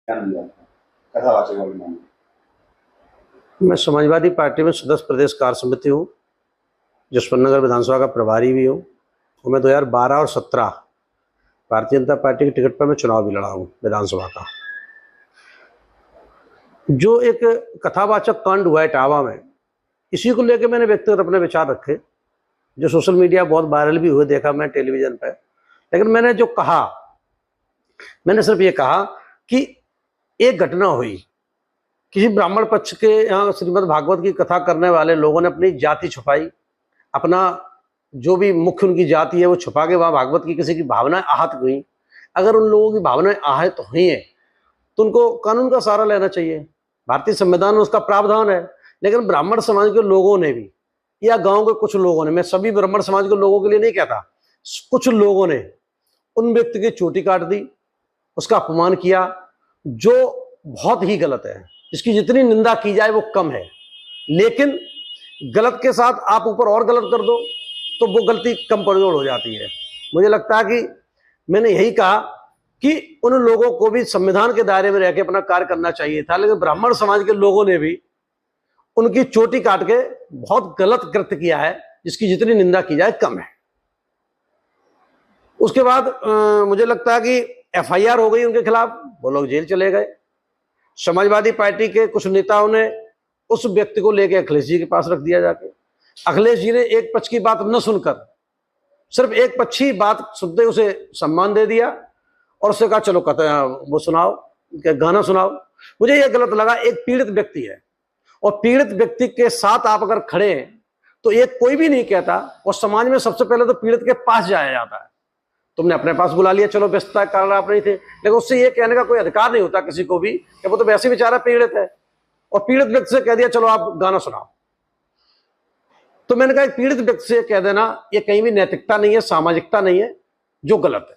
बयान दिया था कथावाचक वाले मामले? मैं समाजवादी पार्टी में सदस्य प्रदेश कार्य समिति हूँ, जसवंत नगर विधानसभा का प्रभारी भी हूँ और मैं 2012 और 17 भारतीय जनता पार्टी के टिकट पर मैं चुनाव भी लड़ा हूँ विधानसभा का। जो एक कथावाचक कांड हुआ है इटावा में, इसी को लेकर मैंने व्यक्तिगत अपने विचार रखे, जो सोशल मीडिया बहुत वायरल भी हुए, देखा मैं टेलीविजन पर। लेकिन मैंने जो कहा, मैंने सिर्फ ये कहा कि एक घटना हुई, किसी ब्राह्मण पक्ष के यहाँ श्रीमद् भागवत की कथा करने वाले लोगों ने अपनी जाति छुपाई, अपना जो भी मुख्य उनकी जाति है वो छुपा के वहाँ भागवत की किसी की भावनाएं आहत हुई। अगर उन लोगों की भावनाएं आहत हुई हैं तो उनको कानून का सहारा लेना चाहिए, भारतीय संविधान में उसका प्रावधान है। लेकिन ब्राह्मण समाज के लोगों ने भी, या गांव के कुछ लोगों ने, मैं सभी ब्राह्मण समाज के लोगों के लिए नहीं कहता, कुछ लोगों ने उन व्यक्ति की चोटी काट दी, उसका अपमान किया, जो बहुत ही गलत है। इसकी जितनी निंदा की जाए वो कम है। लेकिन गलत के साथ आप ऊपर और गलत कर दो तो वो गलती कम परजोड़ हो जाती है। मुझे लगता है कि मैंने यही कहा कि उन लोगों को भी संविधान के दायरे में रह के अपना कार्य करना चाहिए था, लेकिन ब्राह्मण समाज के लोगों ने भी उनकी चोटी काट के बहुत गलत कृत्य किया है, जिसकी जितनी निंदा की जाए कम है। उसके बाद मुझे लगता है कि एफआईआर हो गई उनके खिलाफ, वो लोग जेल चले गए। समाजवादी पार्टी के कुछ नेताओं ने उस व्यक्ति को लेकर अखिलेश जी के पास रख दिया जाके। अखिलेश जी ने एक पक्ष की बात न सुनकर सिर्फ एक पक्षी बात सुनते उसे सम्मान दे दिया और उससे कहा चलो कथा वो सुनाओ, गाना सुनाओ। मुझे यह गलत लगा। एक पीड़ित व्यक्ति है और पीड़ित व्यक्ति के साथ आप अगर खड़े हैं तो एक कोई भी नहीं कहता, और समाज में सबसे पहले तो पीड़ित के पास जाया जाता है। तुमने अपने पास बुला लिया, चलो व्यस्तता के कारण आप नहीं थे, लेकिन उससे ये कहने का कोई अधिकार नहीं होता किसी को भी कि वो तो वैसे बेचारा पीड़ित है, और पीड़ित व्यक्ति से कह दिया चलो आप गाना सुनाओ। तो मैंने कहा पीड़ित व्यक्ति से कह देना ये कहीं भी नैतिकता नहीं है, सामाजिकता नहीं है, जो गलत है।